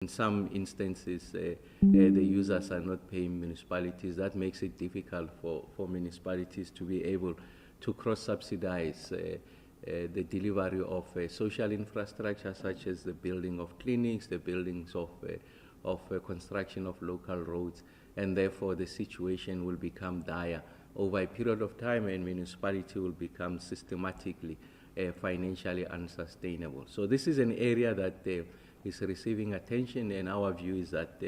In some instances, the users are not paying municipalities. That makes it difficult for municipalities to be able to cross-subsidize the delivery of social infrastructure, such as the building of clinics, the buildings of construction of local roads, and therefore the situation will become dire over a period of time, and municipality will become systematically financially unsustainable. So this is an area that is receiving attention, and our view is that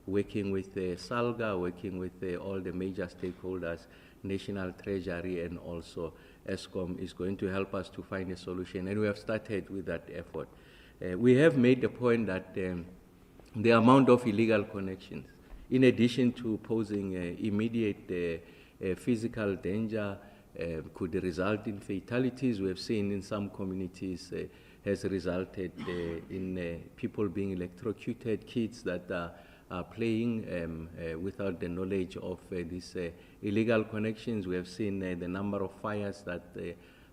working with SALGA, working with all the major stakeholders, National Treasury and also ESCOM, is going to help us to find a solution, and we have started with that effort. We have made the point that the amount of illegal connections, in addition to posing immediate physical danger, could result in fatalities. We have seen in some communities has resulted in people being electrocuted, kids that are playing without the knowledge of these illegal connections. We have seen the number of fires that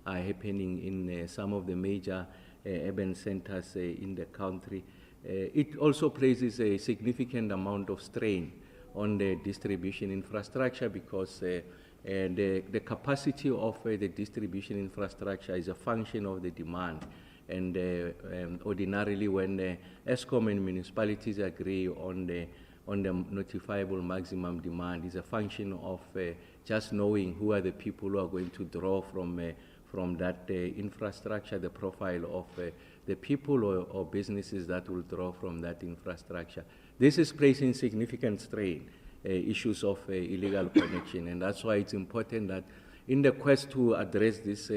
are happening in some of the major urban centers in the country. It also places a significant amount of strain on the distribution infrastructure, because the capacity of the distribution infrastructure is a function of the demand. And ordinarily, when ESCOM and municipalities agree on the notifiable maximum demand, is a function of just knowing who are the people who are going to draw from that infrastructure, the profile of the people or businesses that will draw from that infrastructure. This is placing significant strain, issues of illegal connection, and that's why it's important that in the quest to address this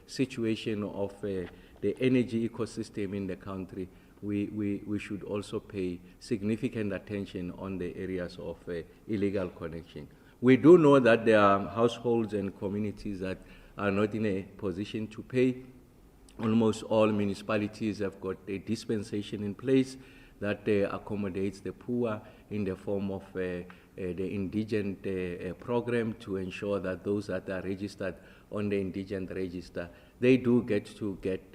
situation of the energy ecosystem in the country, we should also pay significant attention on the areas of illegal connection. We do know that there are households and communities that are not in a position to pay. Almost all municipalities have got a dispensation in place that accommodates the poor in the form of the indigent program, to ensure that those that are registered on the indigent register, they do get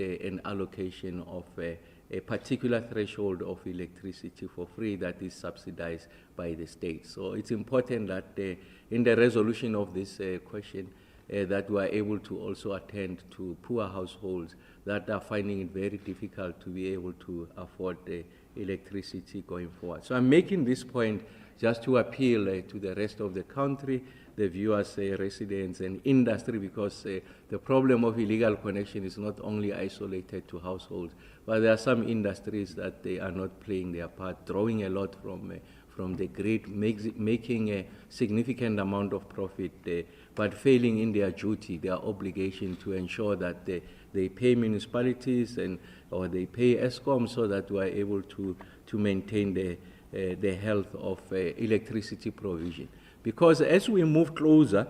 an allocation of a particular threshold of electricity for free that is subsidized by the state. So it's important that in the resolution of this question, that we are able to also attend to poor households that are finding it very difficult to be able to afford the electricity going forward. So I'm making this point just to appeal to the rest of the country, the viewers, residents, and industry, because the problem of illegal connection is not only isolated to households, but there are some industries that they are not playing their part, drawing a lot from the grid, making a significant amount of profit, but failing in their duty, their obligation to ensure that they pay municipalities or they pay ESCOM, so that we are able to maintain the health of electricity provision. Because as we move closer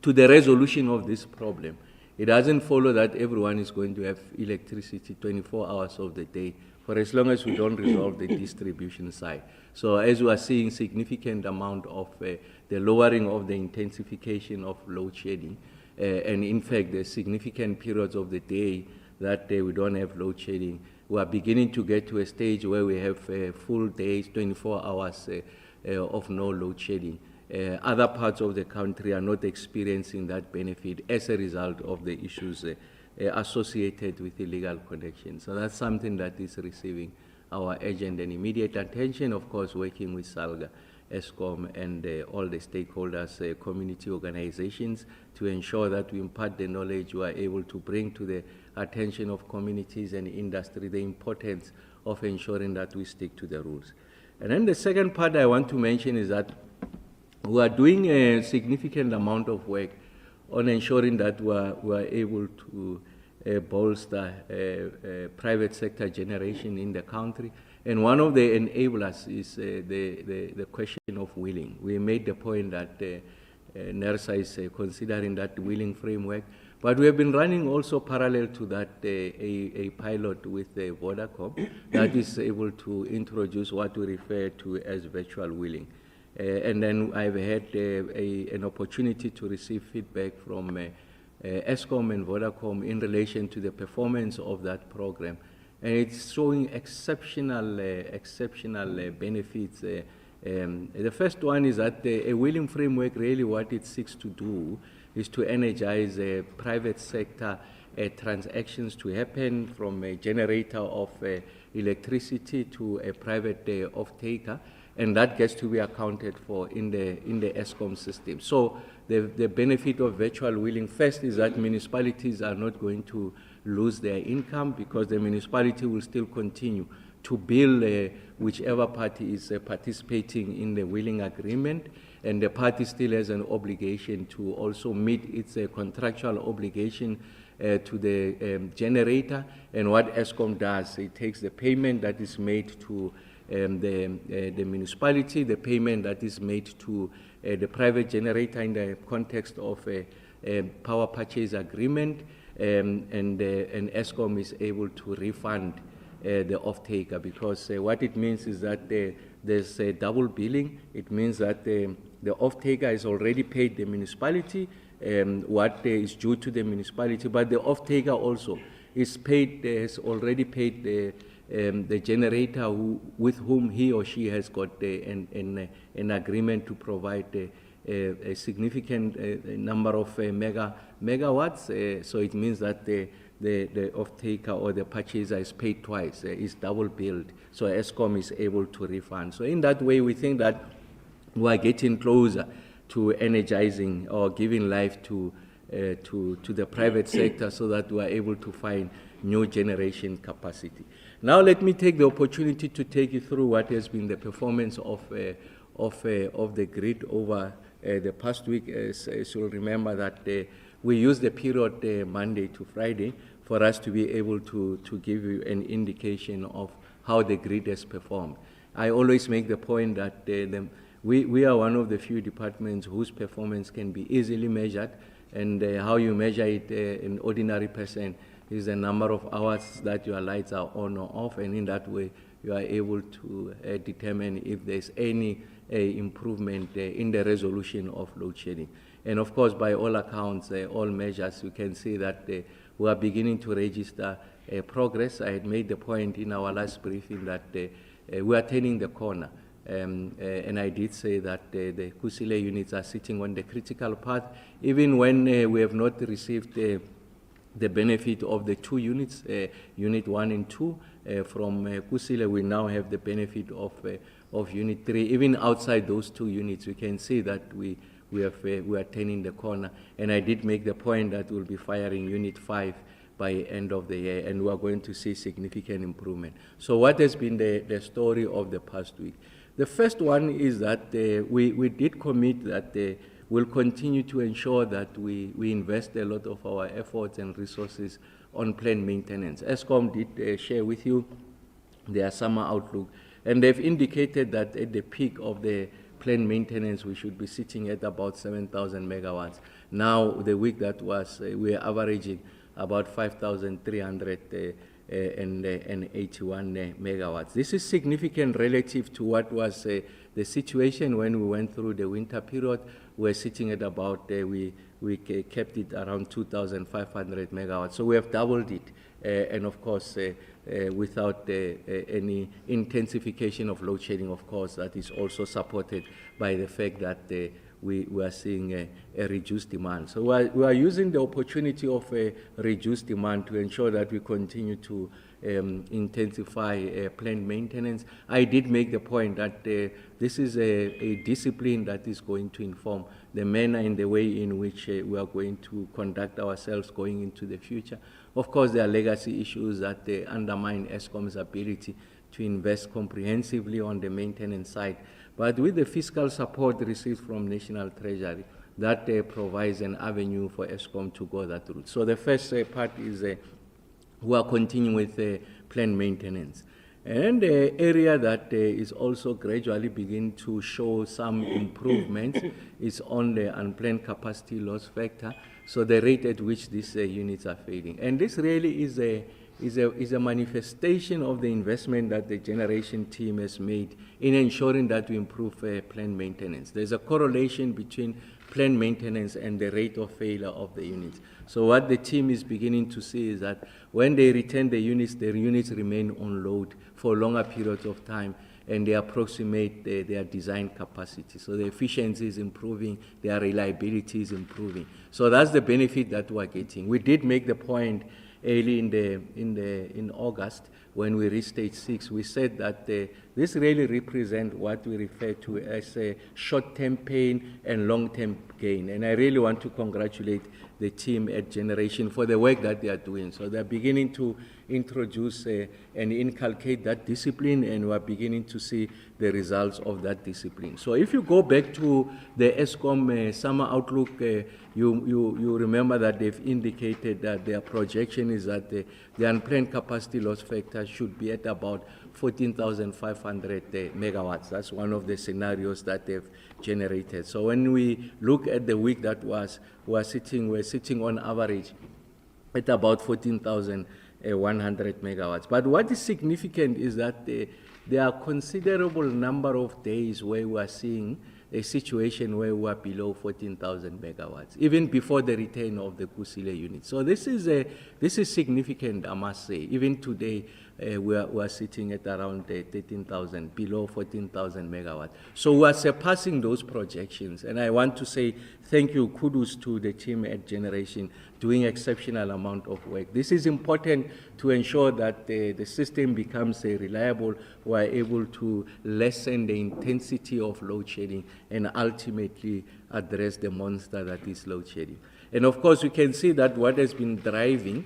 to the resolution of this problem, it doesn't follow that everyone is going to have electricity 24 hours of the day, for as long as we don't resolve the distribution side. So as we are seeing significant amount of the lowering of the intensification of load shedding, and in fact the significant periods of the day that we don't have load shedding, we are beginning to get to a stage where we have full days, 24 hours of no load shedding. Other parts of the country are not experiencing that benefit as a result of the issues associated with illegal connections. So that's something that is receiving our urgent and immediate attention, of course, working with SALGA, ESCOM, and all the stakeholders, community organizations, to ensure that we impart the knowledge, we are able to bring to the attention of communities and industry the importance of ensuring that we stick to the rules. And then the second part I want to mention is that we are doing a significant amount of work on ensuring that we are able to bolster private sector generation in the country. And one of the enablers is the question of wheeling. We made the point that NERSA is considering that wheeling framework, but we have been running also parallel to that a pilot with Vodacom that is able to introduce what we refer to as virtual wheeling. And then I've had an opportunity to receive feedback from ESCOM and Vodacom in relation to the performance of that program. and it's showing exceptional benefits. The first one is that a wheeling framework, really what it seeks to do is to energize private sector transactions to happen from a generator of electricity to a private off-taker, and that gets to be accounted for in the ESCOM system. So the benefit of virtual wheeling first is that municipalities are not going to lose their income, because the municipality will still continue to bill whichever party is participating in the wheeling agreement, and the party still has an obligation to also meet its contractual obligation to the generator. And what ESCOM does, it takes the payment that is made to the municipality, the payment that is made to the private generator in the context of a power purchase agreement, and ESCOM is able to refund the off-taker, because what it means is that there's a double billing. It means that the off-taker has already paid the municipality what is due to the municipality, but the off-taker also is paid, has already paid the generator with whom he or she has got an agreement to provide a significant number of megawatts. So it means that the off-taker or the purchaser is paid twice, is double billed. So ESCOM is able to refund. So in that way, we think that we are getting closer to energizing or giving life to the private sector, so that we are able to find new generation capacity. Now let me take the opportunity to take you through what has been the performance of the grid over the past week. As you'll remember that we use the period Monday to Friday for us to be able to give you an indication of how the grid has performed. I always make the point that we are one of the few departments whose performance can be easily measured, and how you measure it in ordinary person is the number of hours that your lights are on or off, and in that way you are able to determine if there's any improvement in the resolution of load shedding. And of course, by all accounts, all measures, you can see that we are beginning to register progress. I had made the point in our last briefing that we are turning the corner. And I did say that the Kusile units are sitting on the critical path, even when we have not received the benefit of the two units, Unit 1 and 2. From Kusile, we now have the benefit of Unit 3. Even outside those two units, we can see that we are turning the corner. And I did make the point that we'll be firing Unit 5 by end of the year, and we are going to see significant improvement. So what has been the story of the past week? The first one is that we did commit that we'll continue to ensure that we invest a lot of our efforts and resources on planned maintenance. ESCOM did share with you their summer outlook, and they've indicated that at the peak of the planned maintenance, we should be sitting at about 7,000 megawatts. Now, the week that was, we are averaging about 5,381 megawatts. This is significant relative to what was the situation when we went through the winter period. We're sitting at about, we kept it around 2,500 megawatts. So we have doubled it, and of course, without any intensification of load shedding, of course, that is also supported by the fact that we are seeing a reduced demand. So we are using the opportunity of a reduced demand to ensure that we continue to intensify planned maintenance. I did make the point that this is a discipline that is going to inform the manner and the way in which we are going to conduct ourselves going into the future. Of course, there are legacy issues that undermine ESCOM's ability to invest comprehensively on the maintenance side. But with the fiscal support received from National Treasury, that provides an avenue for ESCOM to go that route. So the first part is we are continuing with planned maintenance. And the area that is also gradually beginning to show some improvements is on the unplanned capacity loss factor, so the rate at which these units are failing. And this really is a is a manifestation of the investment that the generation team has made in ensuring that we improve plant maintenance. There's a correlation between plant maintenance and the rate of failure of the units. So what the team is beginning to see is that when they return the units remain on load for longer periods of time, and they approximate their design capacity. So the efficiency is improving, their reliability is improving. So that's the benefit that we're getting. We did make the point early in August when we reached stage 6. We said that this really represents what we refer to as a short-term pain and long-term gain. And I really want to congratulate the team at Generation for the work that they are doing. So they're beginning to introduce and inculcate that discipline, and we're beginning to see the results of that discipline. So if you go back to the ESCOM summer outlook, you remember that they've indicated that their projection is that the unplanned capacity loss factor should be at about 14,500 megawatts. That's one of the scenarios that they've generated. So when we look at the week that we're sitting on average at about 14,100 megawatts. But what is significant is that there are considerable number of days where we are seeing a situation where we are below 14,000 megawatts, even before the return of the Kusile unit. So this is significant, I must say. Even today, we are sitting at around 13,000, below 14,000 megawatts. So we are surpassing those projections. And I want to say thank you, kudos to the team at Generation, doing exceptional amount of work. This is important to ensure that the system becomes reliable. We are able to lessen the intensity of load shedding and ultimately address the monster that is load shedding. And of course, you can see that what has been driving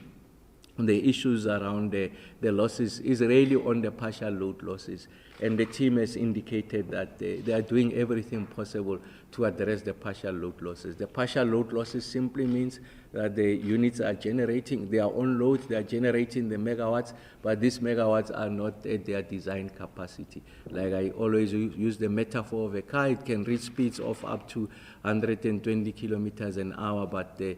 the issues around the losses is really on the partial load losses. And the team has indicated that they are doing everything possible to address the partial load losses. The partial load losses simply means that the units are generating their own load, they are generating the megawatts, but these megawatts are not at their design capacity. Like I always use the metaphor of a car, it can reach speeds of up to 120 kilometers an hour, but the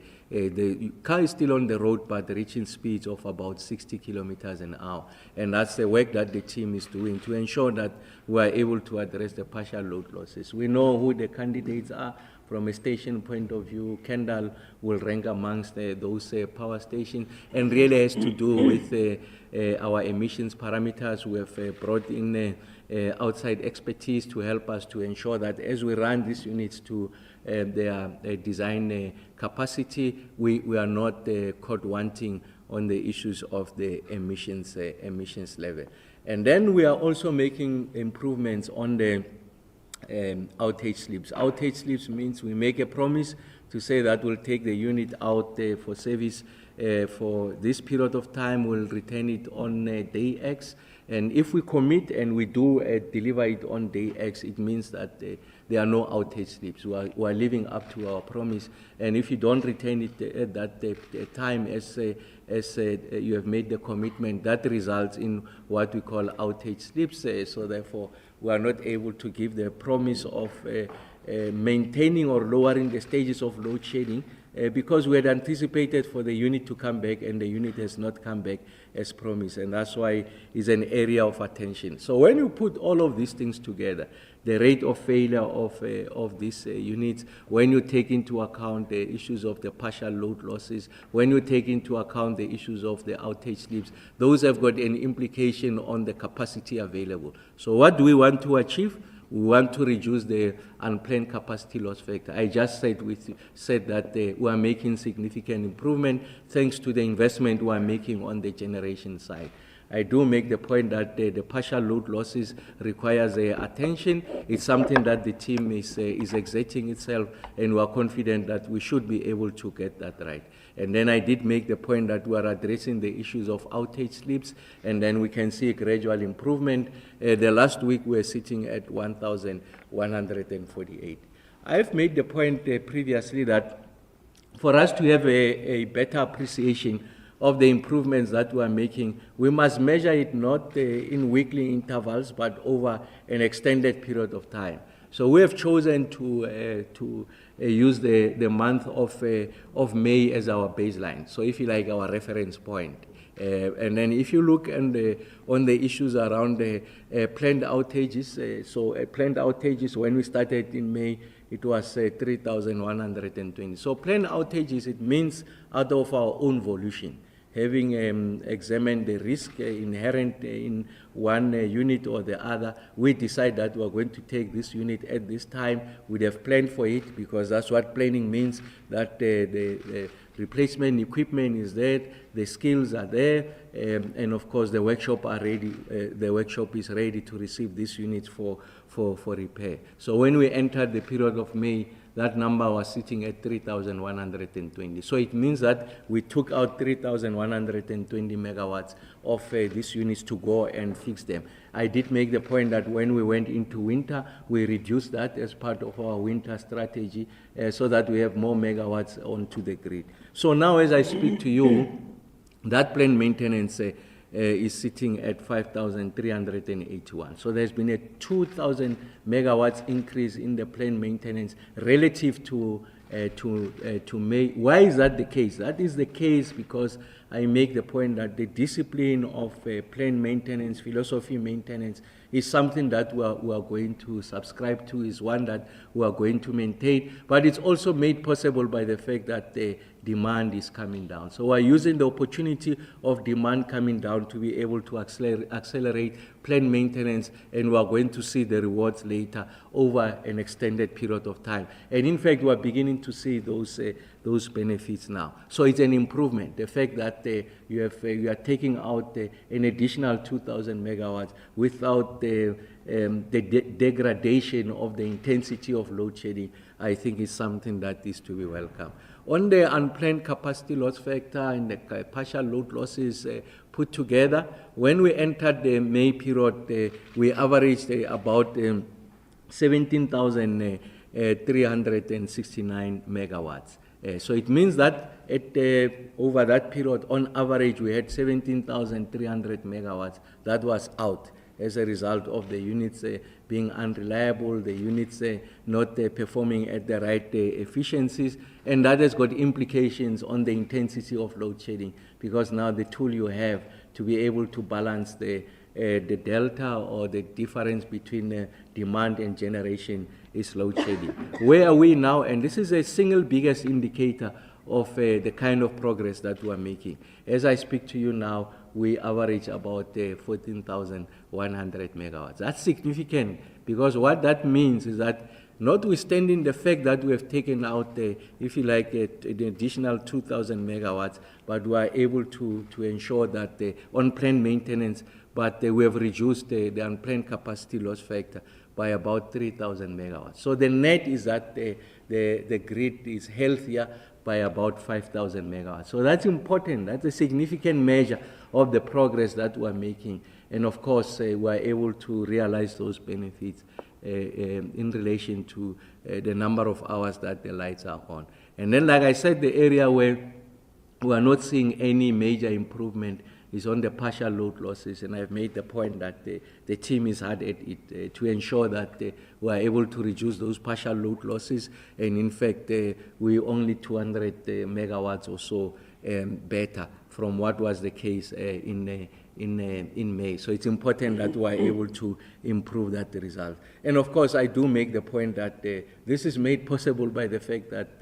car is still on the road, but reaching speeds of about 60 kilometers an hour. And that's the work that the team is doing to ensure that we are able to address the partial load losses. We know who the candidates are. From a station point of view, Kendall will rank amongst those power stations, and really has to do with our emissions parameters. We have brought in outside expertise to help us to ensure that as we run these units to their design capacity, we are not caught wanting on the issues of the emissions level. And then we are also making improvements on the outage slips. Outage slips means we make a promise to say that we'll take the unit out for service for this period of time, we'll return it on day X. And if we commit and we do deliver it on day X, it means that there are no outage slips. We are living up to our promise. And if you don't return it at that time as you have made the commitment, that results in what we call outage slips. So therefore, we are not able to give the promise of maintaining or lowering the stages of load shedding because we had anticipated for the unit to come back, and the unit has not come back as promised, and that's why it's an area of attention. So when you put all of these things together, the rate of failure of these units, when you take into account the issues of the partial load losses, when you take into account the issues of the outage slips, those have got an implication on the capacity available. So what do we want to achieve? We want to reduce the unplanned capacity loss factor. I just said that we are making significant improvement thanks to the investment we are making on the generation side. I do make the point that the partial load losses requires attention. It's something that the team is exerting itself, and we are confident that we should be able to get that right. And then I did make the point that we are addressing the issues of outage slips, and then we can see a gradual improvement. The last week we were sitting at 1,148. I've made the point previously that for us to have a better appreciation of the improvements that we are making, we must measure it not in weekly intervals, but over an extended period of time. So we have chosen to use the month of May as our baseline. So if you like, our reference point. And then if you look on the issues around the planned outages, planned outages, when we started in May, it was 3,120. So planned outages, it means out of our own volition, having examined the risk inherent in one unit or the other, we decide that we're going to take this unit at this time. We'd have planned for it, because that's what planning means, that the replacement equipment is there, the skills are there, and of course the workshop are ready. The workshop is ready to receive these units for repair. So when we entered the period of May, that number was sitting at 3,120. So it means that we took out 3,120 megawatts of these units to go and fix them. I did make the point that when we went into winter, we reduced that as part of our winter strategy so that we have more megawatts onto the grid. So now as I speak to you, that planned maintenance is sitting at 5,381. So there's been a 2,000 megawatts increase in the planned maintenance relative to May. Why is that the case? That is the case because I make the point that the discipline of planned maintenance, philosophy maintenance, is something that we are going to subscribe to, is one that we are going to maintain, but it's also made possible by the fact that the demand is coming down. So we're using the opportunity of demand coming down to be able to accelerate planned maintenance, and we're going to see the rewards later over an extended period of time. And in fact, we're beginning to see those benefits now. So it's an improvement. The fact that you are taking out an additional 2,000 megawatts without the degradation of the intensity of load shedding, I think is something that is to be welcome. On the unplanned capacity loss factor and the partial load losses put together, when we entered the May period, we averaged about 17,369 megawatts. So it means that over that period, on average, we had 17,300 megawatts that was out as a result of the units being unreliable, the units not performing at the right efficiencies, and that has got implications on the intensity of load shedding, because now the tool you have to be able to balance the delta or the difference between demand and generation is load shedding. Where are we now? And this is a single biggest indicator of the kind of progress that we are making. As I speak to you now, we average about 14,100 megawatts. That's significant, because what that means is that notwithstanding the fact that we have taken out, if you like, an additional 2,000 megawatts, but we are able to ensure that on planned maintenance, but we have reduced the unplanned capacity loss factor by about 3,000 megawatts. So the net is that the grid is healthier by about 5,000 megawatts. So that's important. That's a significant measure of the progress that we're making. And of course, we're able to realize those benefits in relation to the number of hours that the lights are on. And then, like I said, the area where we are not seeing any major improvement is on the partial load losses, and I've made the point that the team is hard at it to ensure that we are able to reduce those partial load losses, and in fact, we're only 200 megawatts or so better from what was the case in May. So it's important that we are able to improve that result. And of course, I do make the point that this is made possible by the fact that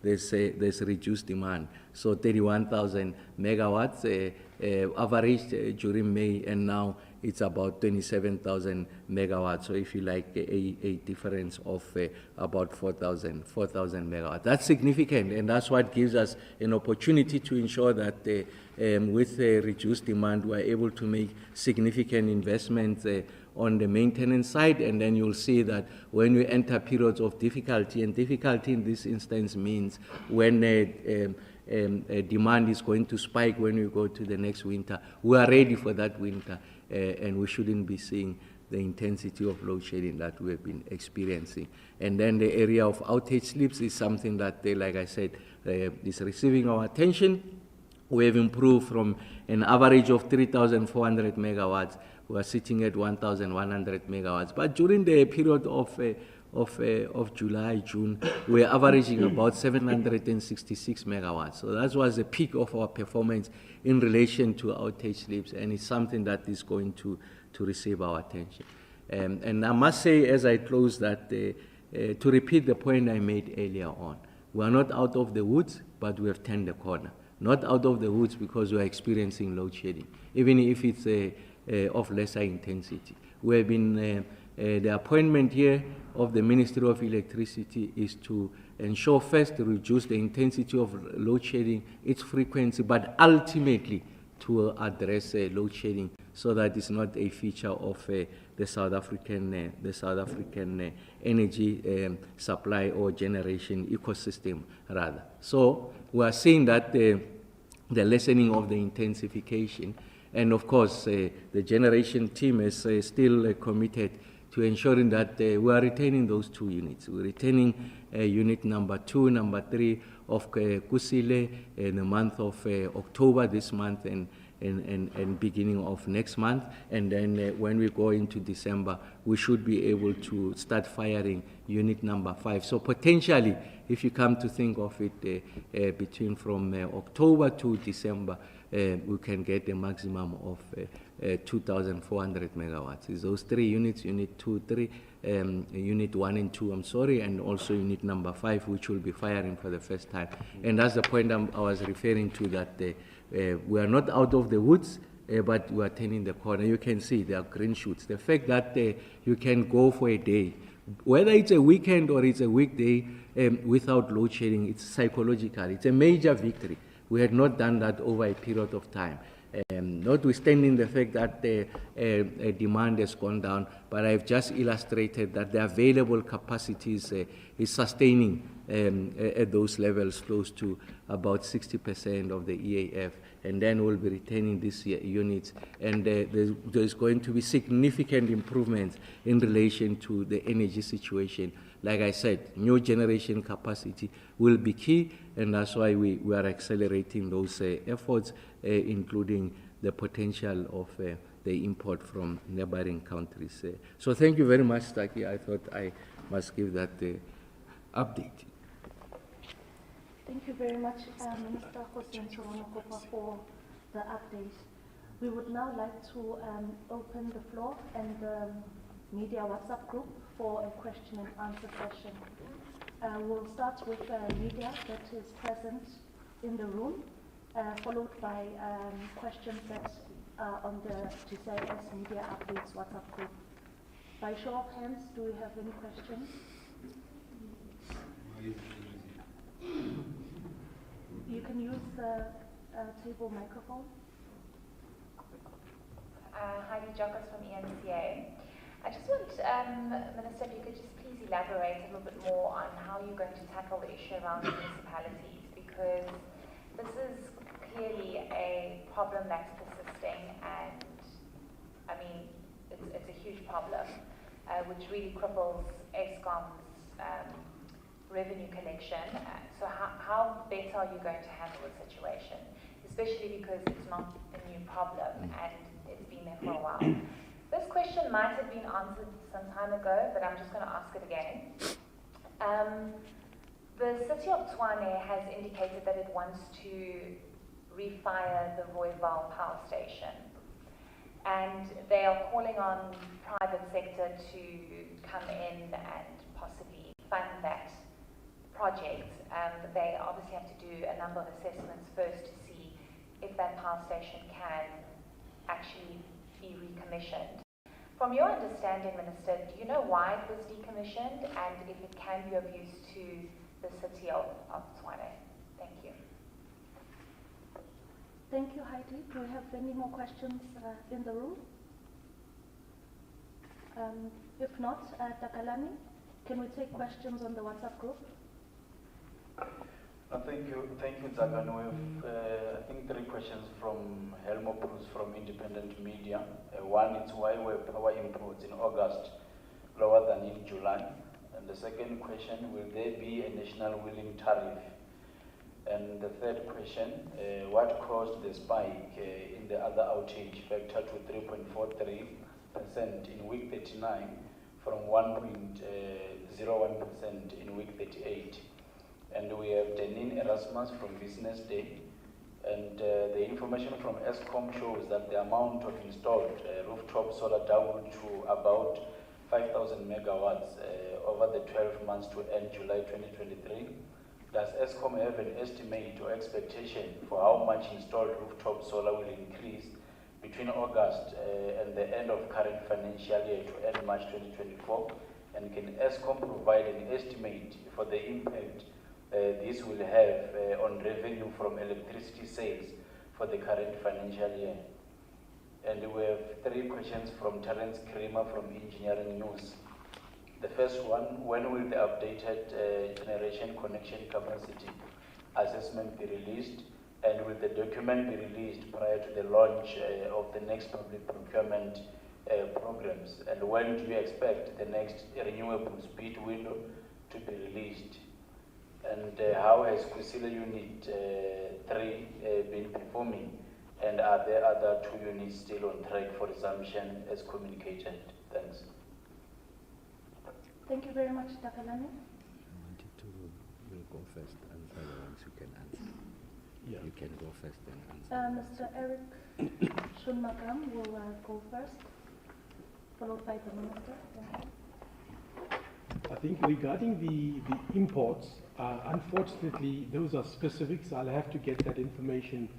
there's reduced demand. So 31,000 megawatts averaged during May, and now it's about 27,000 megawatts. So if you like, a difference of about 4,000 megawatts. That's significant, and that's what gives us an opportunity to ensure that with reduced demand, we're able to make significant investments on the maintenance side, and then you'll see that when we enter periods of difficulty, and difficulty in this instance means when demand is going to spike when we go to the next winter, we are ready for that winter, and we shouldn't be seeing the intensity of load shedding that we have been experiencing. And then the area of outage slips is something that, like I said, is receiving our attention. We have improved from an average of 3,400 megawatts. we are sitting at 1,100 megawatts. But during the period of July, June, we are averaging about 766 megawatts. So that was the peak of our performance in relation to outage slips, and it's something that is going to receive our attention. And I must say, as I close, that to repeat the point I made earlier on, we are not out of the woods, but we have turned the corner. Not out of the woods because we are experiencing load shedding, even if it's of lesser intensity. We have been, the appointment here of the Ministry of Electricity is to ensure first to reduce the intensity of load shedding, its frequency, but ultimately to address load shedding so that it's not a feature of the South African energy supply or generation ecosystem rather. So we are seeing that the lessening of the intensification, and of course the generation team is still committed to ensuring that we are retaining those two units. We're retaining unit number 2, number 3 of Kusile in the month of October this month and beginning of next month. And then when we go into December, we should be able to start firing unit number 5. So potentially, if you come to think of it, between from October to December, we can get a maximum of 2,400 megawatts. It's those 3 units, unit 2, 3, unit 1 and 2, I'm sorry, and also unit number 5, which will be firing for the first time. And that's the point I was referring to, that we are not out of the woods, but we are turning the corner. You can see there are green shoots. The fact that you can go for a day, whether it's a weekend or it's a weekday, without load shedding, it's psychological. It's a major victory. We had not done that over a period of time. Notwithstanding the fact that demand has gone down, but I've just illustrated that the available capacities is sustaining at those levels close to about 60% of the EAF, and then we'll be retaining these units, and there's going to be significant improvements in relation to the energy situation. Like I said, new generation capacity will be key, and that's why we are accelerating those efforts, including the potential of the import from neighboring countries. So thank you very much, Taki. I thought I must give that update. Thank you very much, Minister Kgosientsho Ramokgopa, for the update. We would now like to open the floor and the media WhatsApp group for a question and answer session. We'll start with media that is present in the room, followed by questions that are on the GCIS Media Updates WhatsApp group. By show of hands, do we have any questions? You can use the table microphone. Heidi Joggers from ENCA. I just want, Minister, if you could just please elaborate a little bit more on how you're going to tackle the issue around municipalities, because this is clearly a problem that's persisting, and I mean, it's a huge problem, which really cripples Eskom's revenue collection. So how better are you going to handle the situation, especially because it's not a new problem and it's been there for a while? This question might have been answered some time ago, but I'm just going to ask it again. The city of Tshwane has indicated that it wants to refire the Rooiwal power station, and they are calling on private sector to come in and possibly fund that project. They obviously have to do a number of assessments first to see if that power station can actually be recommissioned. From your understanding, Minister, do you know why it was decommissioned and if it can be of use to the city of Tshwane? Thank you. Thank you, Heidi. Do we have any more questions in the room? If not, Takalani, can we take questions on the WhatsApp group? Thank you, Zagano. We have, I think, 3 questions from Helmo Cruz from Independent Media. One is why were power imports in August lower than in July? And the second question, will there be a national wheeling tariff And the third question, what caused the spike in the other outage factor to 3.43% in week 39 from 1.01% in week 38? And we have Deneen Erasmus from Business Day. And the information from ESCOM shows that the amount of installed rooftop solar doubled to about 5,000 megawatts over the 12 months to end July 2023. Does ESCOM have an estimate or expectation for how much installed rooftop solar will increase between August and the end of current financial year to end March 2024? And can ESCOM provide an estimate for the impact this will have on revenue from electricity sales for the current financial year? And we have three questions from Terence Kramer from Engineering News. The first one, when will the updated generation connection capacity assessment be released? And will the document be released prior to the launch of the next public procurement programs? And when do you expect the next renewable speed window to be released? And how has Kgosientsho Unit 3 been performing? And are there other 2 units still on track for resumption as communicated? Thanks. Thank you very much, Dr. Lani. I wanted to, you'll go first, answer the ones you can answer. Yeah. You can go first and answer. Mr. Eric Shunmagam will go first, followed by the Minister. Thank you. I think regarding the imports, unfortunately, those are specifics. I'll have to get that information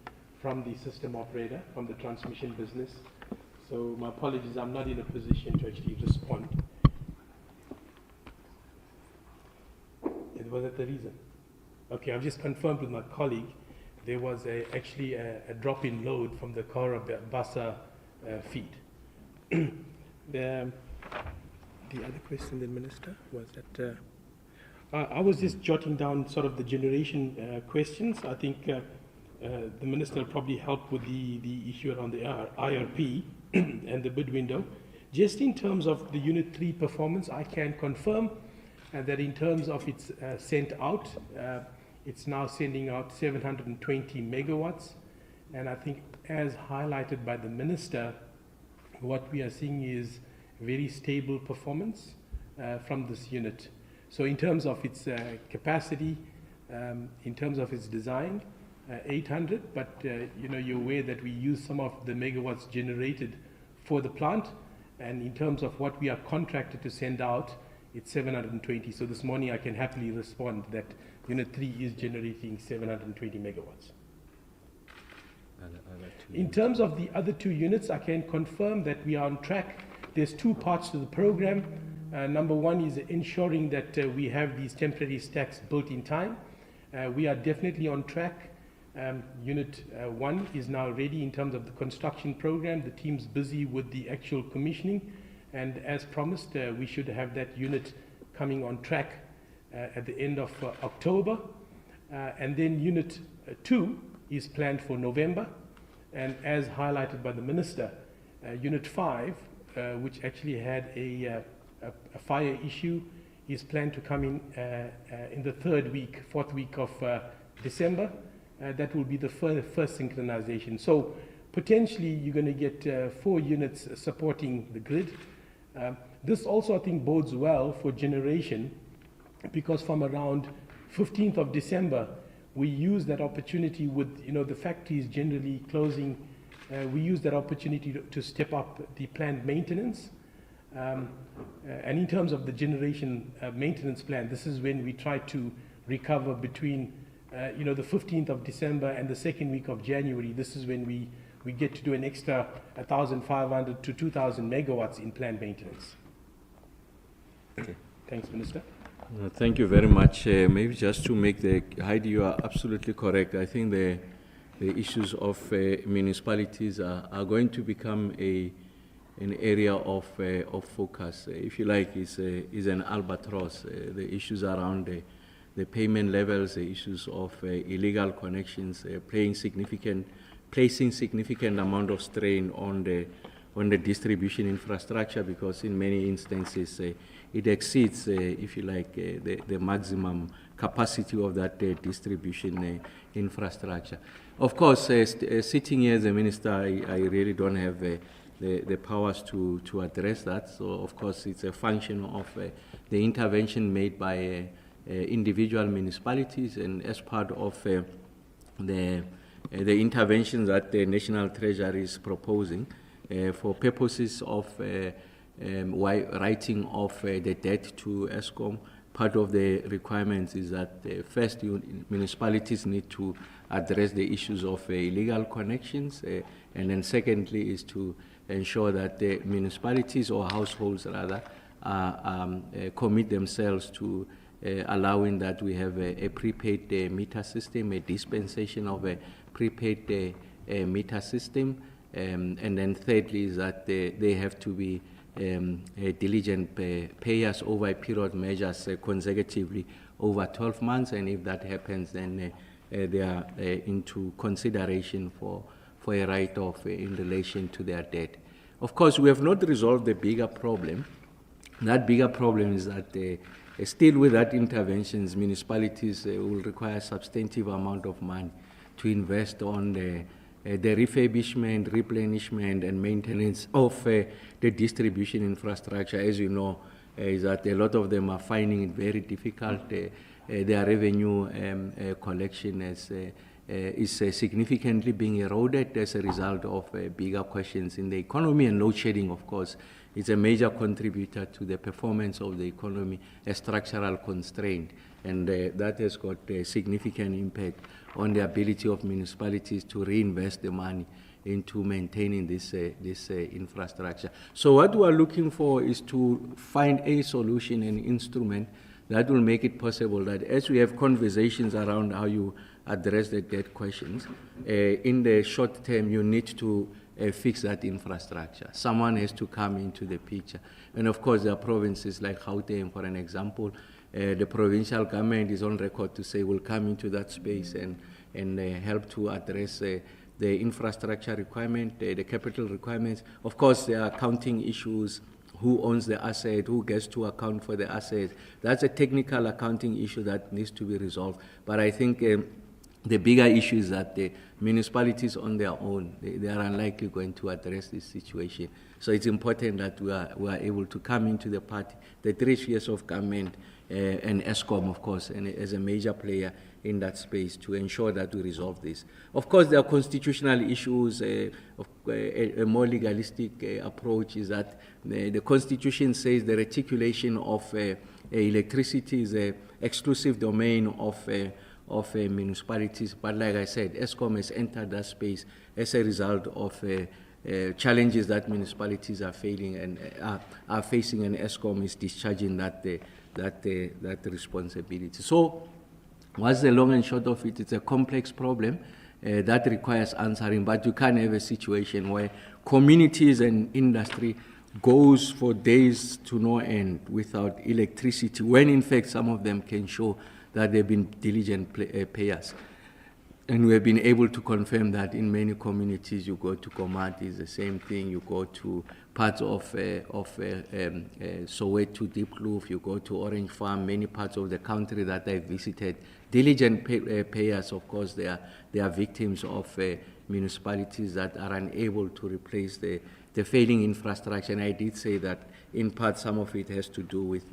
from the system operator, from the transmission business. So my apologies, I'm not in a position to actually respond. Was that the reason? Okay, I've just confirmed with my colleague. There was actually a drop in load from the Kora Bassa feed. The other question, then, Minister, was that I was just jotting down sort of the generation questions. I think the Minister will probably help with the issue around the IRP and the bid window. Just in terms of the Unit 3 performance, I can confirm that in terms of its sent out, it's now sending out 720 megawatts. And I think, as highlighted by the Minister, what we are seeing is very stable performance from this unit. So in terms of its capacity, in terms of its design, 800, but you're aware that we use some of the megawatts generated for the plant, and in terms of what we are contracted to send out, it's 720. So this morning I can happily respond that Unit 3 is generating 720 megawatts. In terms of the other 2 units, I can confirm that we are on track. There's 2 parts to the program. Number 1 is ensuring that we have these temporary stacks built in time. We are definitely on track. Unit 1 is now ready in terms of the construction program. The team's busy with the actual commissioning. And as promised, we should have that unit coming on track at the end of October. And then Unit 2 is planned for November. And as highlighted by the Minister, Unit 5, which actually had a fire issue, is planned to come in the 4th week of December. That will be the first synchronization. So potentially you're going to get 4 units supporting the grid. This also, I think, bodes well for generation, because from around 15th of December, we use that opportunity with, the factories generally closing. We use that opportunity to step up the planned maintenance. And in terms of the generation maintenance plan, this is when we try to recover between, the 15th of December and the 2nd week of January. This is when we get to do an extra 1,500 to 2,000 megawatts in planned maintenance. Okay. Thanks, Minister. Thank you very much. Maybe just to make Heidi, you are absolutely correct. I think the issues of municipalities are going to become an area of focus. If you like, is an albatross. The issues around the payment levels, the issues of illegal connections, placing significant amount of strain on on the distribution infrastructure, because in many instances it exceeds, if you like, the maximum capacity of that distribution infrastructure. Of course, sitting here as a minister, I really don't have the powers to address that. So, of course, it's a function of the intervention made by individual municipalities, and as part of the interventions that the National Treasury is proposing for purposes of writing off the debt to ESCOM. Part of the requirements is that first, municipalities need to address the issues of illegal connections, and then secondly is to ensure that the municipalities or households rather commit themselves to allowing that we have a prepaid meter system, a dispensation of a prepaid meter system, and then thirdly is that they have to be diligent payers over a period measures consecutively over 12 months, and if that happens, then they are into consideration for a write-off in relation to their debt. Of course, we have not resolved the bigger problem. That bigger problem is that still with that interventions, municipalities will require a substantive amount of money to invest on the refurbishment, replenishment, and maintenance of the distribution infrastructure. As you know, is that a lot of them are finding it very difficult. Their revenue collection is significantly being eroded as a result of bigger questions in the economy, and load shedding, of course, is a major contributor to the performance of the economy, a structural constraint, and that has got a significant impact on the ability of municipalities to reinvest the money into maintaining this infrastructure. So what we are looking for is to find a solution, an instrument that will make it possible that as we have conversations around how you address the debt questions, in the short term you need to fix that infrastructure. Someone has to come into the picture. And of course there are provinces like Gauteng, for an example, the provincial government is on record to say will come into that space and help to address the infrastructure requirement, the capital requirements. Of course, there are accounting issues, who owns the asset, who gets to account for the asset. That's a technical accounting issue that needs to be resolved. But I think the bigger issue is that the municipalities on their own, they are unlikely going to address this situation. So it's important that we are able to come into the party, the 3 spheres of government, and ESCOM, of course, and as a major player in that space to ensure that we resolve this. Of course, there are constitutional issues. A more legalistic approach is that the Constitution says the reticulation of electricity is an exclusive domain of municipalities. But like I said, ESCOM has entered that space as a result of challenges that municipalities are facing, and ESCOM is discharging that responsibility. So what's the long and short of it? It's a complex problem that requires answering, but you can't have a situation where communities and industry goes for days to no end without electricity, when in fact some of them can show that they've been diligent payers. And we have been able to confirm that in many communities. You go to Komati, it's the same thing. You go to parts of Soweto, Deep Kloof, you go to Orange Farm, many parts of the country that I visited. Diligent payers, of course, they are victims of municipalities that are unable to replace the failing infrastructure. And I did say that in part some of it has to do with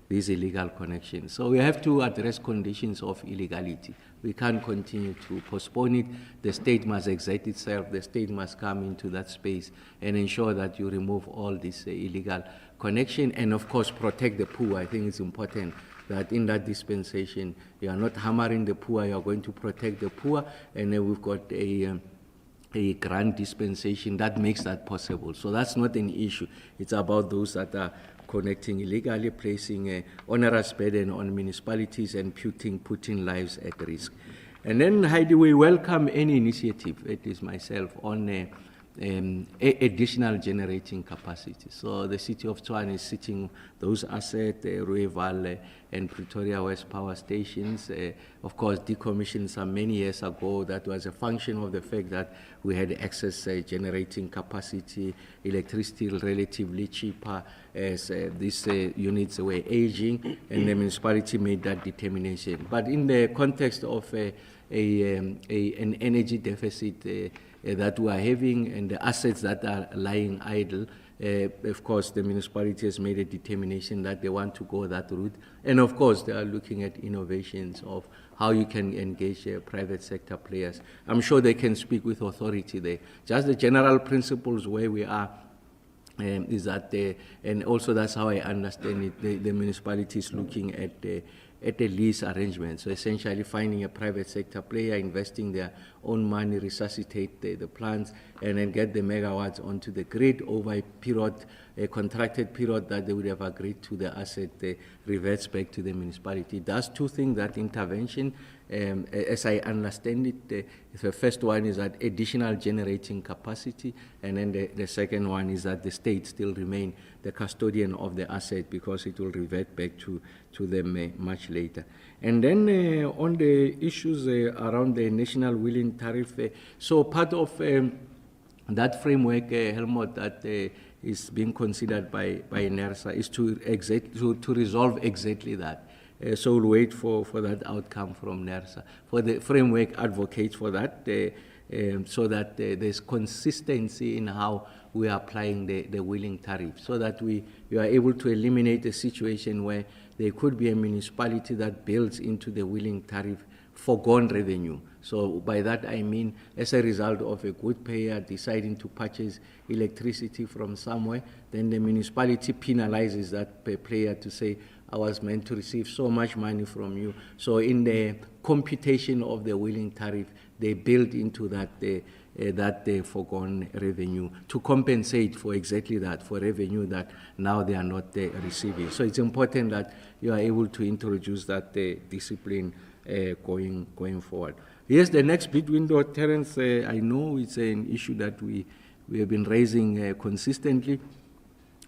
these illegal connections. So we have to address conditions of illegality. We can't continue to postpone it. The state must exert itself. The state must come into that space and ensure that you remove all this illegal connection, and of course protect the poor. I think it's important that in that dispensation you are not hammering the poor, you are going to protect the poor, and then we've got a grant dispensation that makes that possible. So that's not an issue. It's about those that are connecting illegally, placing an onerous burden on municipalities and putting lives at risk. And then, Heidi, we welcome any initiative, it is myself, on additional generating capacity. So the city of Tshwane is sitting those assets, Rooiwal and Pretoria West power stations. Of course, decommissioned some many years ago. That was a function of the fact that we had excess generating capacity, electricity relatively cheaper as these units were aging, and the municipality made that determination. But in the context of an energy deficit that we are having and the assets that are lying idle, of course, the municipality has made a determination that they want to go that route. And of course, they are looking at innovations of how you can engage private sector players. I'm sure they can speak with authority there. Just the general principles where we are is that, and also that's how I understand it, the municipality is looking at a lease arrangement. So essentially finding a private sector player, investing their own money, resuscitate the plants, and then get the megawatts onto the grid over a period, a contracted period that they would have agreed to. The asset reverts back to the municipality. It does two things, that intervention. As I understand it, the first one is that additional generating capacity, and then the second one is that the state still remain the custodian of the asset because it will revert back to them much later. And then on the issues around the national wheeling tariff, so part of that framework, Helmut, that is being considered by NERSA is to resolve exactly that. So we'll wait for that outcome from NERSA. For the framework advocates for that, so that there's consistency in how we are applying the wheeling tariff, so that we are able to eliminate a situation where there could be a municipality that builds into the wheeling tariff foregone revenue. So by that I mean, as a result of a good payer deciding to purchase electricity from somewhere, then the municipality penalizes that player to say, I was meant to receive so much money from you. So in the computation of the wheeling tariff, they build into that foregone revenue to compensate for exactly that, for revenue that now they are not receiving. So it's important that you are able to introduce that discipline going forward. Yes, the next bid window, Terence, I know it's an issue that we have been raising consistently.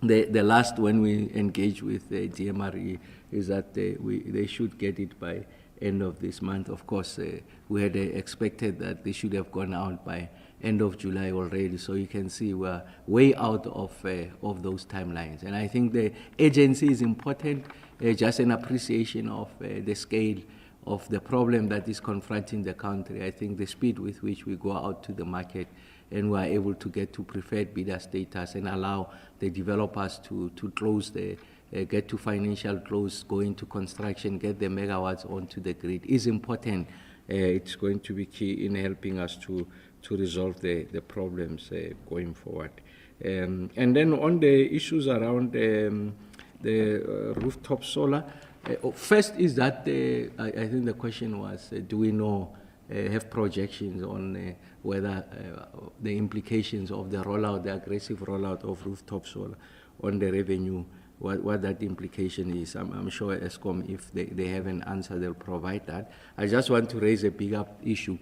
The last when we engage with the DMRE is that they should get it by end of this month. Of course, we had expected that they should have gone out by end of July already. So you can see we're way out of those timelines. And I think the agency is important, just an appreciation of the scale of the problem that is confronting the country. I think the speed with which we go out to the market and we are able to get to preferred bidder status and allow the developers to close get to financial close, go into construction, get the megawatts onto the grid is important. It's going to be key in helping us to resolve the problems going forward. And then on the issues around the rooftop solar, first is that I think the question was, do we know, have projections on whether the implications of the rollout, the aggressive rollout of rooftop solar on the revenue, what that implication is. I'm sure ESCOM, if they have an answer, they'll provide that. I just want to raise a bigger issue.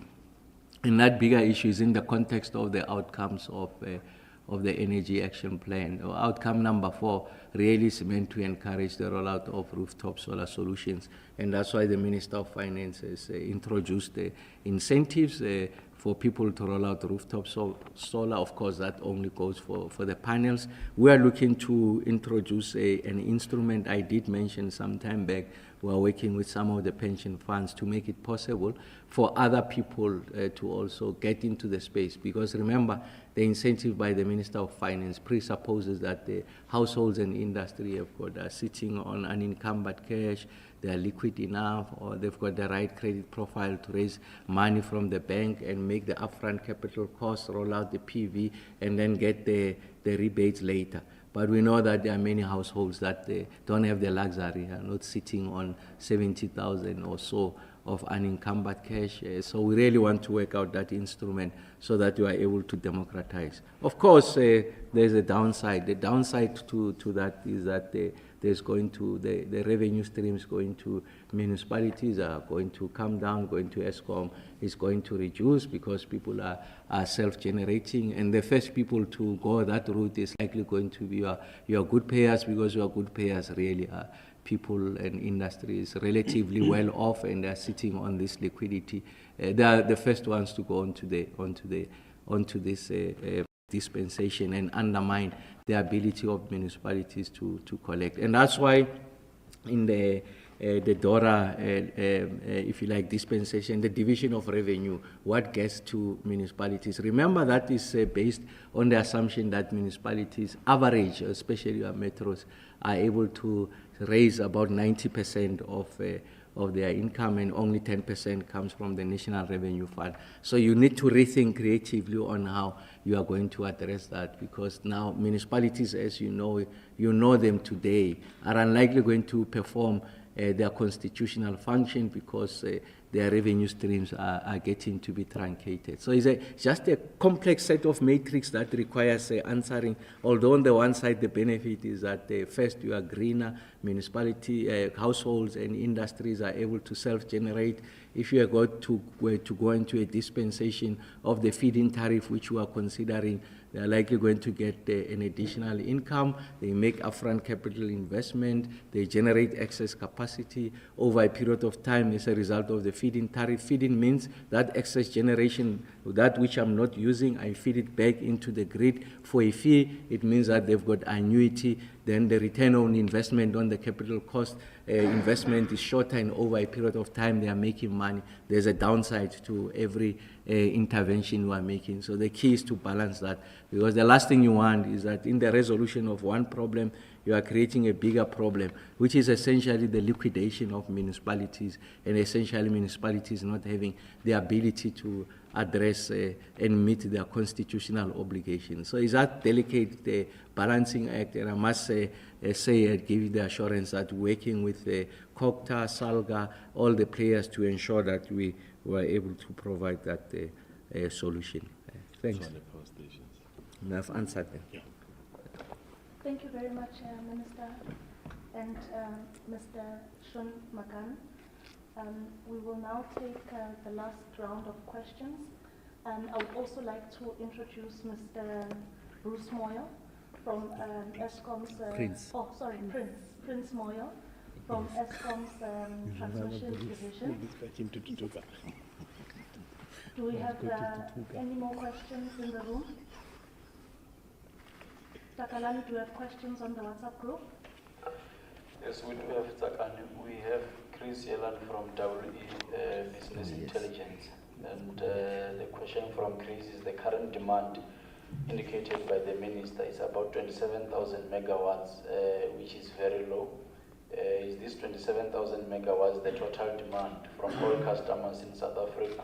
And that bigger issue is in the context of the outcomes of the Energy Action Plan. Outcome number 4 really is meant to encourage the rollout of rooftop solar solutions. And that's why the Minister of Finance has introduced the incentives for people to roll out rooftop solar. Of course, that only goes for the panels. We are looking to introduce an instrument I did mention some time back. We are working with some of the pension funds to make it possible for other people to also get into the space. Because remember, the incentive by the Minister of Finance presupposes that the households and industry are sitting on unencumbered cash, they are liquid enough, or they've got the right credit profile to raise money from the bank and make the upfront capital costs, roll out the PV, and then get the rebates later. But we know that there are many households that don't have the luxury, are not sitting on 70,000 or so of unencumbered cash. So we really want to work out that instrument so that you are able to democratize. Of course, there's a downside. The downside to that is that there's going to, the revenue streams going to municipalities are going to come down, going to ESCOM is going to reduce because people are self-generating. And the first people to go that route is likely going to be your good payers, because your good payers really are people and industries relatively well off, and they're sitting on this liquidity. They are the first ones to go onto this dispensation and undermine the ability of municipalities to collect. And that's why in the DORA, if you like, dispensation, the division of revenue, what gets to municipalities. Remember that is based on the assumption that municipalities average, especially our metros, are able to raise about 90% of their income, and only 10% comes from the National Revenue Fund. So you need to rethink creatively on how you are going to address that, because now municipalities, as you know them today, are unlikely going to perform their constitutional function because their revenue streams are getting to be truncated. So it's just a complex set of matrix that requires answering. Although on the one side, the benefit is that first you are greener, municipality, households and industries are able to self-generate. If you are going to go into a dispensation of the feed-in tariff, which we are considering, they are likely going to get an additional income. They make upfront capital investment. They generate excess capacity over a period of time as a result of the feed-in tariff. Feed-in means that excess generation, that which I'm not using, I feed it back into the grid for a fee. It means that they've got annuity. Then the return on investment on the capital cost investment is shorter, and over a period of time they are making money. There's a downside to every intervention we are making. So the key is to balance that, because the last thing you want is that in the resolution of one problem, you are creating a bigger problem, which is essentially the liquidation of municipalities, and essentially municipalities not having the ability to address and meet their constitutional obligations. So it's that delicate balancing act, and I must say and give you the assurance that working with COGTA, SALGA, all the players to ensure that we were able to provide that solution. Thanks. And I've answered them. Yeah. Thank you very much, Minister and Mr. Shun Makan. We will now take the last round of questions. I would also like to introduce Mr. Bruce Moyo from ESCOM's... Prince Moyo from ESCOM's Transmission Division. Do we have any more questions in the room? Takalani, do you have questions on the WhatsApp group? Yes, we do have Takani. We have Chris Yelan from WE Business Intelligence. And the question from Chris is the current demand indicated by the minister is about 27,000 megawatts, which is very low. Is this 27,000 megawatts the total demand from all customers in South Africa?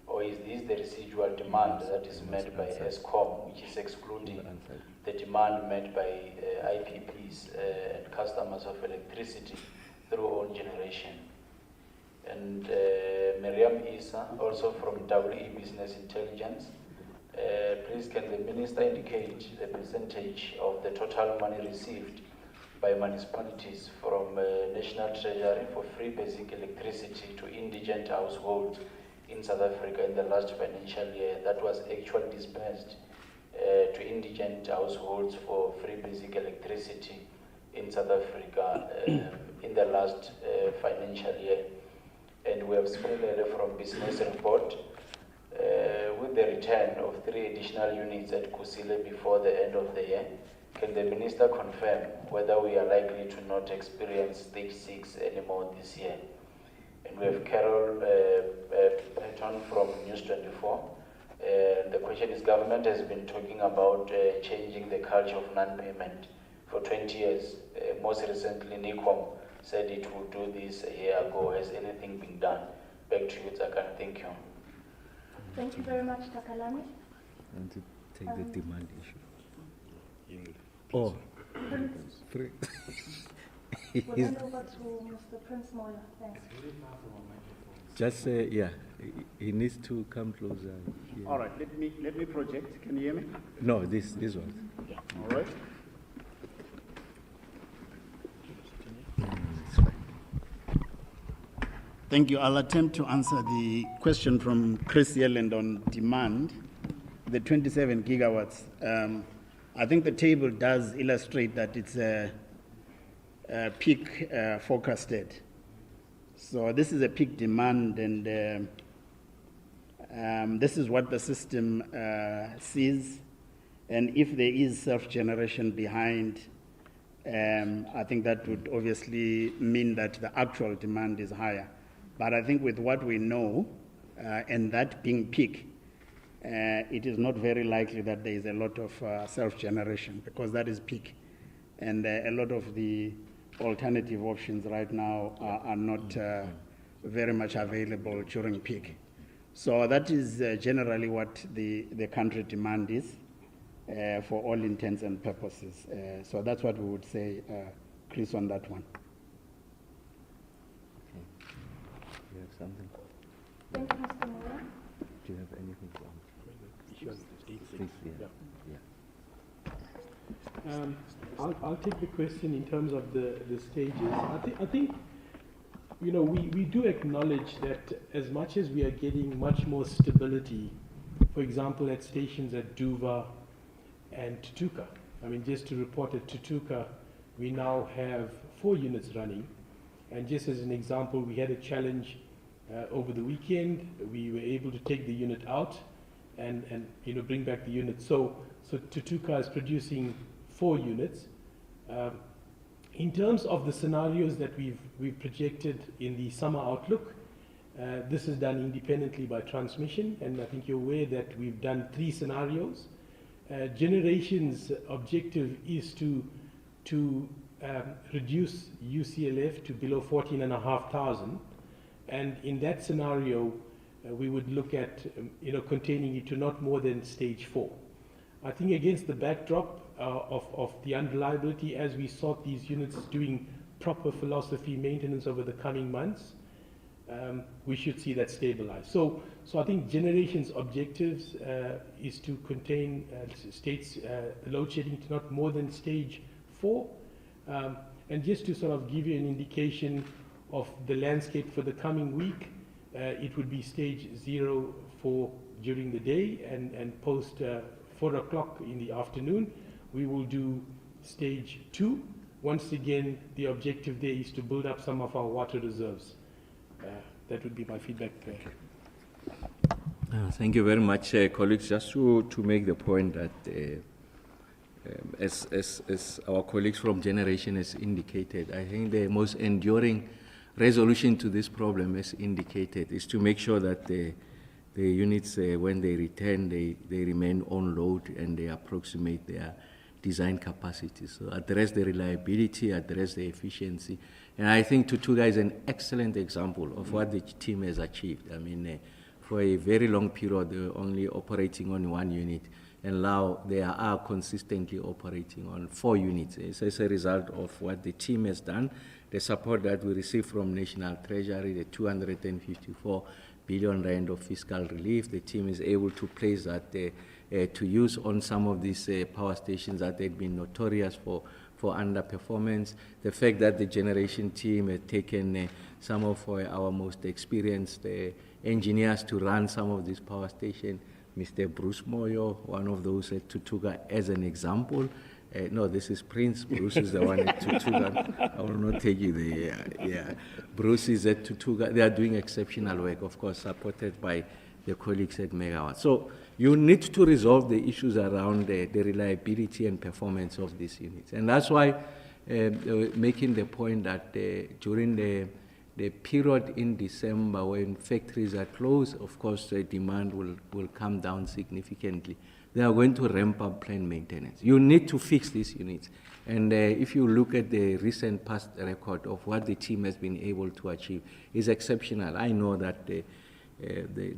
Or is this the residual demand that is met by ESCOM, which is excluding the demand met by IPPs and customers of electricity through own generation? And Miriam Isa, also from WE Business Intelligence, please can the minister indicate the percentage of the total money received by municipalities from National Treasury for free basic electricity to indigent households in South Africa in the last financial year that was actually dispersed to indigent households for free basic electricity in South Africa in the last financial year? And we have similarly from Business Report, with the return of 3 additional units at Kusile before the end of the year, can the minister confirm whether we are likely to not experience stage 6 anymore this year? And we have Carol Patton from News 24. The question is, government has been talking about changing the culture of non-payment for 20 years. Most recently, NICOM said it would do this a year ago. Has anything been done? Back to you, Zakan. Thank you. Thank you very much, Takalani. And to take the demand issue. We'll hand over to Mr. Prince Moyo. Thanks. Just yeah, he needs to come closer. Yeah. All right, let me project. Can you hear me? No, this one. All right. Thank you. I'll attempt to answer the question from Chris Yelland on demand, the 27 gigawatts. I think the table does illustrate that it's a peak forecasted. So this is a peak demand, and this is what the system sees. And if there is self-generation behind, I think that would obviously mean that the actual demand is higher. But I think with what we know, and that being peak, it is not very likely that there is a lot of self-generation, because that is peak. And a lot of the alternative options right now are not very much available during peak. So that is generally what the country demand is for all intents and purposes. So that's what we would say, Chris, on that one. Do you have something? Thank you, Mr. Mayor. Do you have anything to add? I'll take the question in terms of the stages. I think you know, we do acknowledge that as much as we are getting much more stability, for example, at stations at Duva and Tutuka. I mean, just to report at Tutuka, we now have 4 units running. And just as an example, we had a challenge over the weekend. We were able to take the unit out and you know, bring back the unit. So Tutuka is producing 4 units. In terms of the scenarios that we've projected in the summer outlook, this is done independently by transmission, and I think you're aware that we've done 3 scenarios. Generation's objective is to reduce UCLF to below 14,500, and in that scenario, we would look at you know, containing it to not more than stage 4. I think against the backdrop of the unreliability, as we sort these units doing proper philosophy maintenance over the coming months, we should see that stabilize. So I think generation's objectives is to contain states load shedding to not more than stage 4. And just to sort of give you an indication of the landscape for the coming week, it would be stage 0 for during the day, and post 4 o'clock in the afternoon, we will do stage 2. Once again, the objective there is to build up some of our water reserves. That would be my feedback. Thank you very much, colleagues. Just to make the point that as our colleagues from Generation has indicated, I think the most enduring resolution to this problem, as indicated, is to make sure that the units, when they return, they remain on load and they approximate their design capacity. So address the reliability, address the efficiency. And I think Tutuka is an excellent example of what the team has achieved. I mean, for a very long period, they were only operating on 1 unit, and now they are consistently operating on 4 units. It's as a result of what the team has done, the support that we receive from National Treasury, the 254 billion rand of fiscal relief. The team is able to place that to use on some of these power stations that had been notorious for underperformance. The fact that the Generation team had taken some of our most experienced engineers to run some of these power stations. Mr. Bruce Moyo, one of those at Tutuka, as an example. No, this is Prince. Bruce is the one at Tutuka. I will not take you there. Yeah. Bruce is at Tutuka. They are doing exceptional work, of course, supported by the colleagues at Megawatt. So you need to resolve the issues around the reliability and performance of these units. And that's why making the point that during the period in December when factories are closed, of course, the demand will come down significantly. They are going to ramp up plant maintenance. You need to fix these units. And if you look at the recent past record of what the team has been able to achieve, is exceptional. I know that they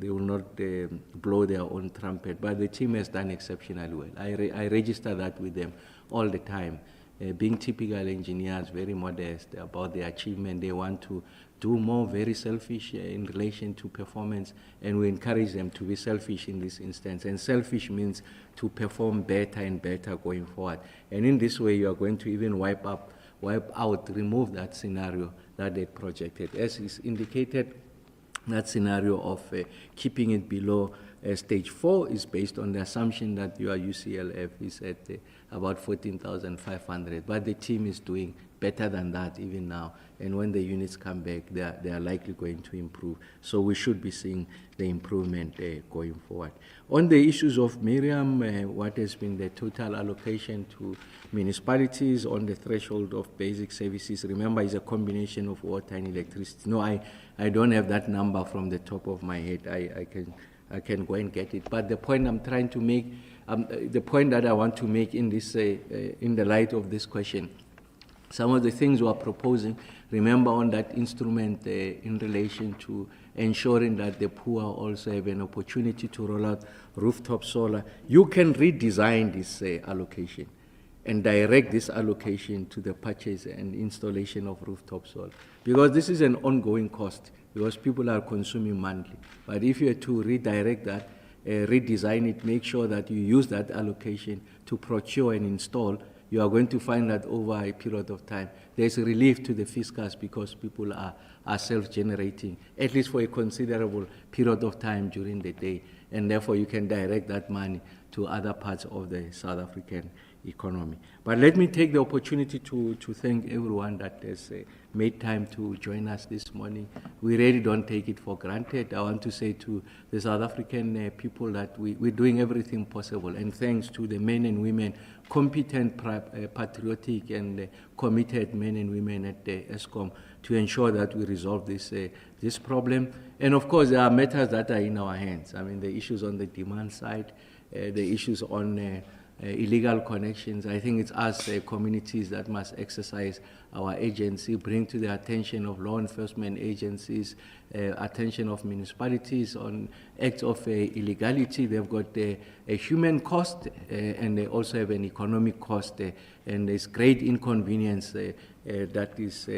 will not blow their own trumpet, but the team has done exceptionally well. I register that with them all the time. Being typical engineers, very modest about their achievement. They want to do more, very selfish in relation to performance, and we encourage them to be selfish in this instance. And selfish means to perform better and better going forward. And in this way, you are going to even wipe wipe out, remove that scenario that they projected. As is indicated, that scenario of keeping it below stage 4 is based on the assumption that your UCLF is at about 14,500, but the team is doing better than that even now. And when the units come back, they are likely going to improve. So we should be seeing the improvement going forward. On the issues of Miriam, what has been the total allocation to municipalities on the threshold of basic services? Remember, it's a combination of water and electricity. No, I don't have that number from the top of my head. I can go and get it. But the point I'm trying to make, the point that I want to make in this, in the light of this question, some of the things we are proposing, remember on that instrument in relation to ensuring that the poor also have an opportunity to roll out rooftop solar, you can redesign this allocation and direct this allocation to the purchase and installation of rooftop solar. Because this is an ongoing cost, because people are consuming monthly. But if you are to redirect that, redesign it, make sure that you use that allocation to procure and install, you are going to find that over a period of time, there's a relief to the fiscus because people are self-generating, at least for a considerable period of time during the day. And therefore, you can direct that money to other parts of the South African economy. But let me take the opportunity to thank everyone that has made time to join us this morning. We really don't take it for granted. I want to say to the South African people that we're doing everything possible, and thanks to the men and women, competent, patriotic, and committed men and women at ESCOM to ensure that we resolve this problem. And of course, there are matters that are in our hands. I mean, the issues on the demand side, the issues on illegal connections. I think it's us communities that must exercise our agency, bring to the attention of law enforcement agencies, attention of municipalities on acts of illegality. They've got a human cost and they also have an economic cost, and there's great inconvenience that is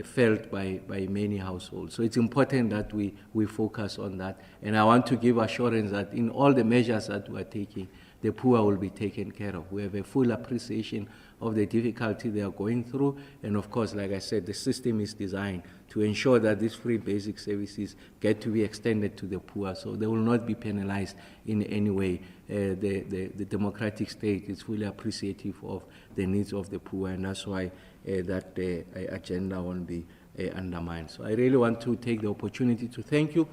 felt by many households. So it's important that we focus on that. And I want to give assurance that in all the measures that we are taking, the poor will be taken care of. We have a full appreciation of the difficulty they are going through. And of course, like I said, the system is designed to ensure that these free basic services get to be extended to the poor, so they will not be penalized in any way. The democratic state is fully appreciative of the needs of the poor, and that's why that agenda won't be undermined. So I really want to take the opportunity to thank you.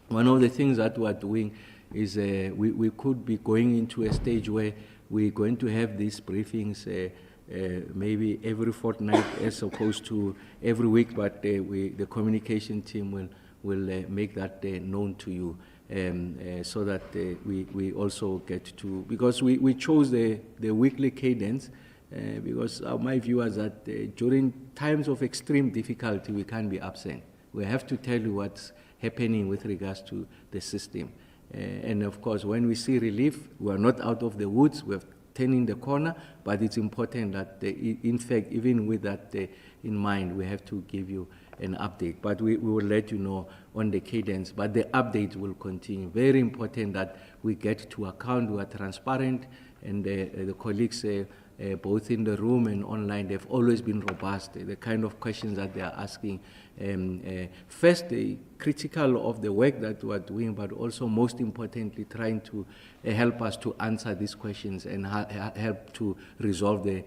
One of the things that we are doing is we could be going into a stage where we're going to have these briefings maybe every fortnight as opposed to every week, but the communication team will make that known to you, so that we also get to, because we chose the weekly cadence because my view is that during times of extreme difficulty we can't be absent. We have to tell you what's happening with regards to the system. And of course, when we see relief, we are not out of the woods, we have turning the corner, but it's important that, in fact, even with that in mind, we have to give you an update. But we will let you know on the cadence, but the updates will continue. Very important that we get to account, we are transparent, and the colleagues both in the room and online, they've always been robust. The kind of questions that they are asking, first, critical of the work that we are doing, but also most importantly, trying to help us to answer these questions and help to resolve the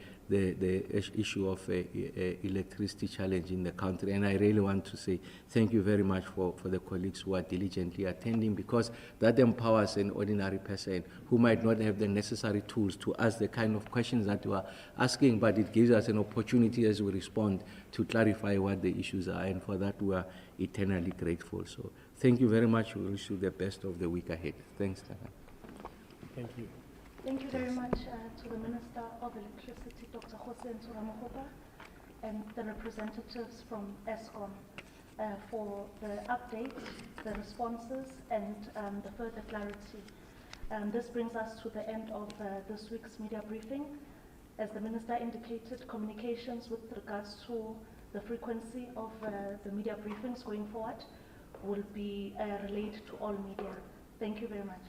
issue of electricity challenge in the country. And I really want to say thank you very much for the colleagues who are diligently attending, because that empowers an ordinary person who might not have the necessary tools to ask the kind of questions that you are asking, but it gives us an opportunity as we respond to clarify what the issues are, and for that we are eternally grateful. So thank you very much. We wish you the best of the week ahead. Thanks, Stefan. Thank you. Thank you very much to the Minister of Electricity, Dr. Kgosientsho Ramokgopa, and the representatives from ESCOM for the updates, the responses, and the further clarity. This brings us to the end of this week's media briefing. As the Minister indicated, communications with regards to the frequency of the media briefings going forward will be relayed to all media. Thank you very much.